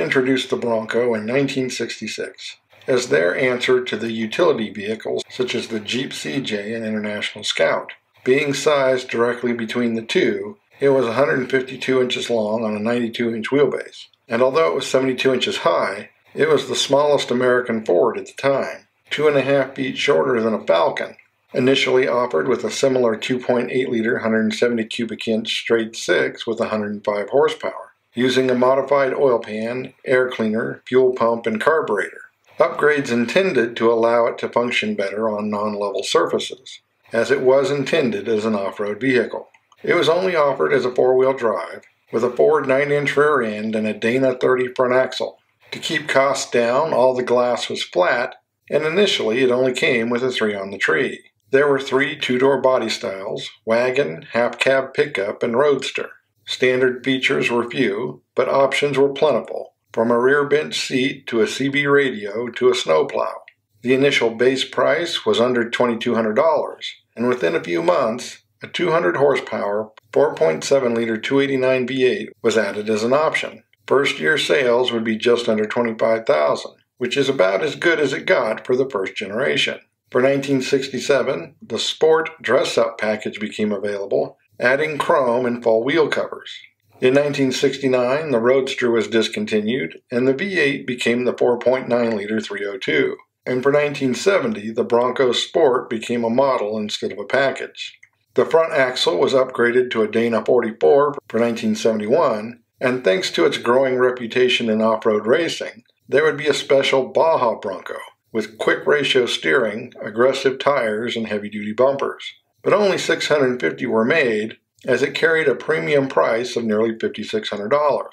introduced the Bronco in 1966 as their answer to the utility vehicles such as the Jeep CJ and International Scout. Being sized directly between the two, it was 152 inches long on a 92-inch wheelbase, and although it was 72 inches high, it was the smallest American Ford at the time, 2.5 feet shorter than a Falcon. Initially offered with a similar 2.8-liter 170 cubic inch straight six with 105 horsepower, using a modified oil pan, air cleaner, fuel pump, and carburetor. Upgrades intended to allow it to function better on non-level surfaces, as it was intended as an off-road vehicle. It was only offered as a four-wheel drive, with a Ford 9-inch rear end and a Dana 30 front axle. To keep costs down, all the glass was flat, and initially it only came with a 3 on the tree. There were 3 two-door body styles: wagon, half-cab pickup, and roadster. Standard features were few, but options were plentiful, from a rear bench seat to a CB radio to a snowplow. The initial base price was under $2,200, and within a few months, a 200 horsepower, 4.7-liter 289 V8 was added as an option. First-year sales would be just under $25,000, which is about as good as it got for the first generation. For 1967, the Sport dress-up package became available, adding chrome and full wheel covers. In 1969, the Roadster was discontinued, and the V8 became the 4.9-liter 302. And for 1970, the Bronco Sport became a model instead of a package. The front axle was upgraded to a Dana 44 for 1971, and thanks to its growing reputation in off-road racing, there would be a special Baja Bronco with quick ratio steering, aggressive tires, and heavy-duty bumpers. But only 650 were made, as it carried a premium price of nearly $5,600.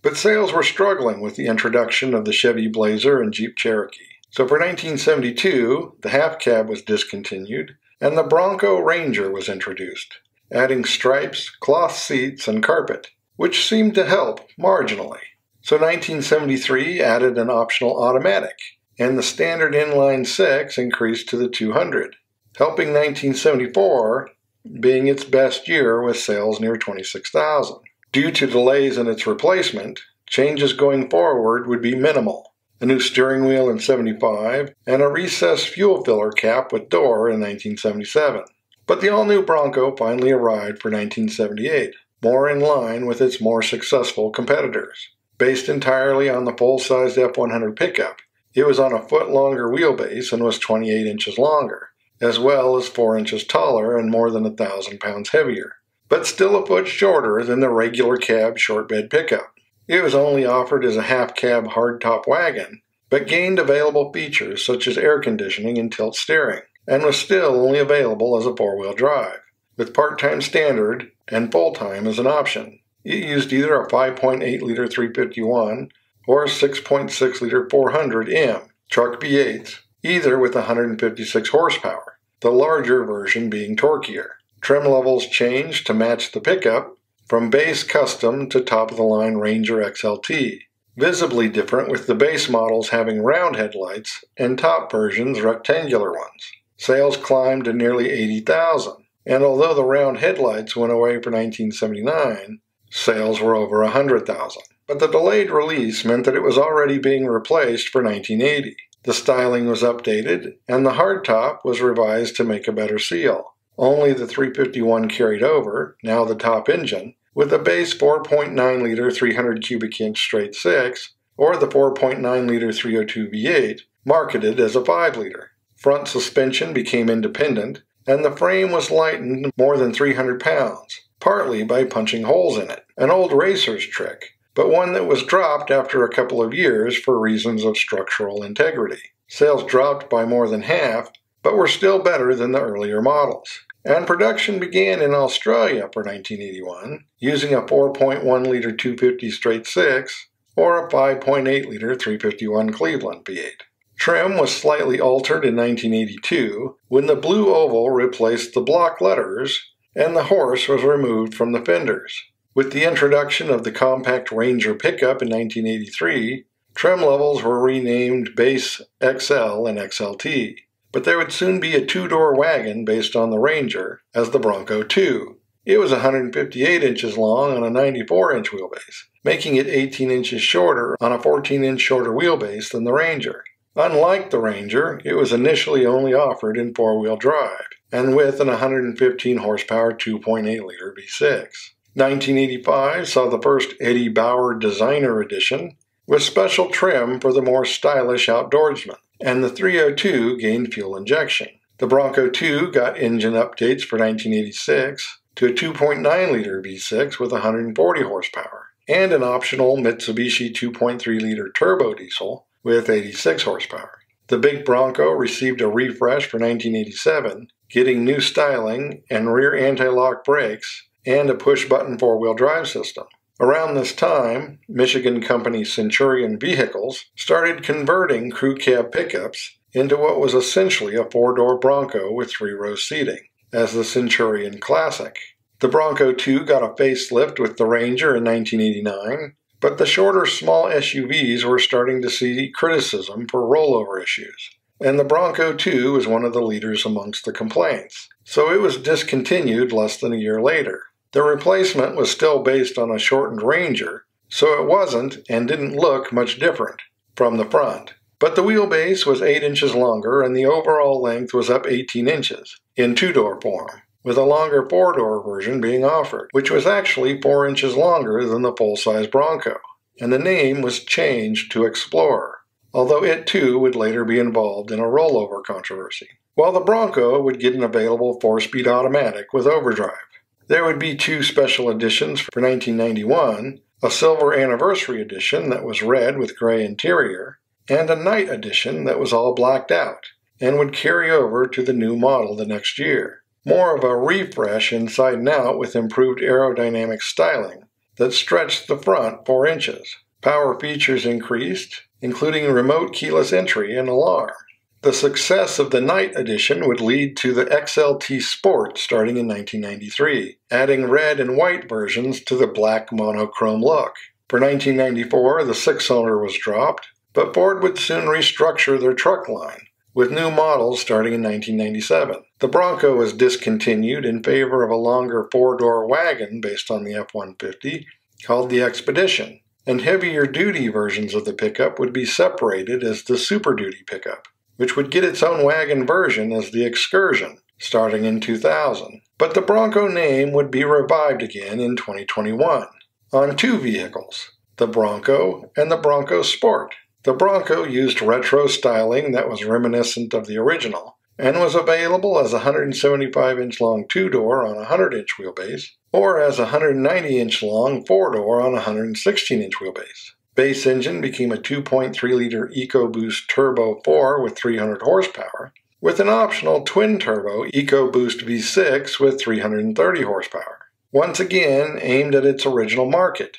But sales were struggling with the introduction of the Chevy Blazer and Jeep Cherokee. So for 1972, the half cab was discontinued, and the Bronco Ranger was introduced, adding stripes, cloth seats, and carpet, which seemed to help marginally. So 1973 added an optional automatic, and the standard inline 6 increased to the 200, helping 1974 being its best year with sales near 26,000. Due to delays in its replacement, changes going forward would be minimal. A new steering wheel in 75, and a recessed fuel filler cap with door in 1977. But the all-new Bronco finally arrived for 1978, more in line with its more successful competitors. Based entirely on the full-sized F100 pickup, it was on a foot longer wheelbase and was 28 inches longer, as well as 4 inches taller and more than 1,000 pounds heavier, but still a foot shorter than the regular cab short bed pickup. It was only offered as a half-cab hardtop wagon, but gained available features such as air conditioning and tilt steering, and was still only available as a four-wheel drive, with part-time standard and full-time as an option. It used either a 5.8-liter 351 or a 6.6-liter 400M truck V8, either with 156 horsepower, the larger version being torquier. Trim levels changed to match the pickup, from base custom to top-of-the-line Ranger XLT, visibly different with the base models having round headlights and top versions rectangular ones. Sales climbed to nearly 80,000, and although the round headlights went away for 1979, sales were over 100,000. But the delayed release meant that it was already being replaced for 1980. The styling was updated, and the hardtop was revised to make a better seal. Only the 351 carried over, now the top engine, with a base 4.9-liter 300 cubic inch straight 6, or the 4.9-liter 302 V8, marketed as a 5-liter. Front suspension became independent, and the frame was lightened more than 300 pounds, partly by punching holes in it, an old racer's trick, but one that was dropped after a couple of years for reasons of structural integrity. Sales dropped by more than half, but were still better than the earlier models. And production began in Australia for 1981, using a 4.1-liter 250 straight 6 or a 5.8-liter 351 Cleveland V8. Trim was slightly altered in 1982 when the blue oval replaced the block letters and the horse was removed from the fenders. With the introduction of the compact Ranger pickup in 1983, trim levels were renamed Base XL and XLT. But there would soon be a two-door wagon based on the Ranger as the Bronco II. It was 158 inches long on a 94-inch wheelbase, making it 18 inches shorter on a 14-inch shorter wheelbase than the Ranger. Unlike the Ranger, it was initially only offered in four-wheel drive, and with an 115 horsepower 2.8-liter V6. 1985 saw the first Eddie Bauer Designer Edition, with special trim for the more stylish outdoorsman, and the 302 gained fuel injection. The Bronco II got engine updates for 1986 to a 2.9-liter V6 with 140 horsepower, and an optional Mitsubishi 2.3-liter turbo diesel with 86 horsepower. The Big Bronco received a refresh for 1987, getting new styling and rear anti-lock brakes and a push-button four-wheel drive system. Around this time, Michigan company Centurion Vehicles started converting crew cab pickups into what was essentially a four-door Bronco with three-row seating, as the Centurion Classic. The Bronco II got a facelift with the Ranger in 1989, but the shorter small SUVs were starting to see criticism for rollover issues, and the Bronco II was one of the leaders amongst the complaints, so it was discontinued less than a year later. The replacement was still based on a shortened Ranger, so it wasn't and didn't look much different from the front. But the wheelbase was 8 inches longer and the overall length was up 18 inches in two-door form, with a longer four-door version being offered, which was actually 4 inches longer than the full-size Bronco, and the name was changed to Explorer, although it too would later be involved in a rollover controversy. While the Bronco would get an available 4-speed automatic with overdrive. There would be two special editions for 1991, a silver anniversary edition that was red with gray interior, and a night edition that was all blacked out, and would carry over to the new model the next year. More of a refresh inside and out with improved aerodynamic styling that stretched the front 4 inches. Power features increased, including remote keyless entry and alarm. The success of the night edition would lead to the XLT Sport starting in 1993, adding red and white versions to the black monochrome look. For 1994, the six-cylinder was dropped, but Ford would soon restructure their truck line, with new models starting in 1997. The Bronco was discontinued in favor of a longer four-door wagon based on the F-150 called the Expedition, and heavier-duty versions of the pickup would be separated as the Super Duty pickup, which would get its own wagon version as the Excursion, starting in 2000. But the Bronco name would be revived again in 2021, on two vehicles, the Bronco and the Bronco Sport. The Bronco used retro styling that was reminiscent of the original, and was available as a 175-inch long two-door on a 100-inch wheelbase, or as a 190-inch long four-door on a 116-inch wheelbase. Base engine became a 2.3-liter EcoBoost Turbo 4 with 300 horsepower, with an optional twin-turbo EcoBoost V6 with 330 horsepower, once again aimed at its original market.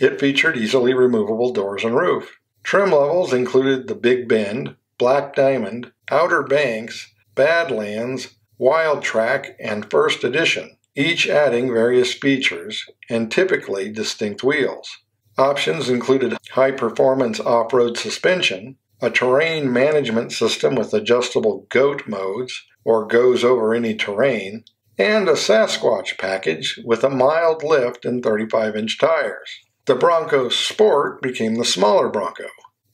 It featured easily removable doors and roof. Trim levels included the Big Bend, Black Diamond, Outer Banks, Badlands, Wild Track, and First Edition, each adding various features and typically distinct wheels. Options included high-performance off-road suspension, a terrain management system with adjustable GOAT modes, or goes over any terrain, and a Sasquatch package with a mild lift and 35-inch tires. The Bronco Sport became the smaller Bronco,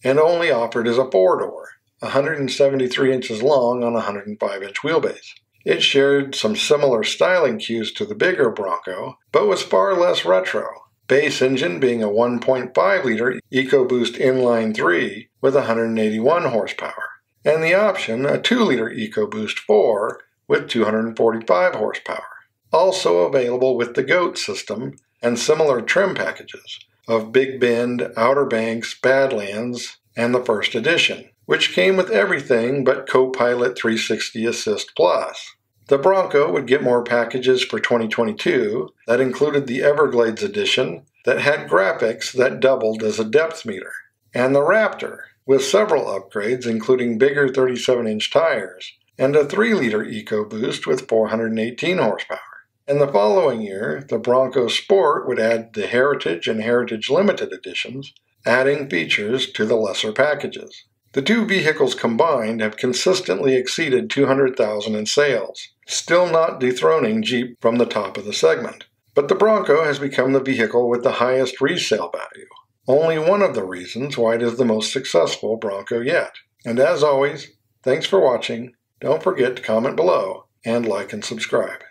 and only offered as a four-door, 173 inches long on a 105-inch wheelbase. It shared some similar styling cues to the bigger Bronco, but was far less retro. Base engine being a 1.5-liter EcoBoost Inline 3 with 181 horsepower, and the option a 2-liter EcoBoost 4 with 245 horsepower. Also available with the GOAT system and similar trim packages of Big Bend, Outer Banks, Badlands, and the First Edition, which came with everything but Copilot 360 Assist Plus. The Bronco would get more packages for 2022 that included the Everglades edition that had graphics that doubled as a depth meter, and the Raptor with several upgrades including bigger 37-inch tires and a 3-liter EcoBoost with 418 horsepower. In the following year, the Bronco Sport would add the Heritage and Heritage Limited editions, adding features to the lesser packages. The two vehicles combined have consistently exceeded $200,000 in sales, still not dethroning Jeep from the top of the segment. But the Bronco has become the vehicle with the highest resale value. Only one of the reasons why it is the most successful Bronco yet. And as always, thanks for watching. Don't forget to comment below and like and subscribe.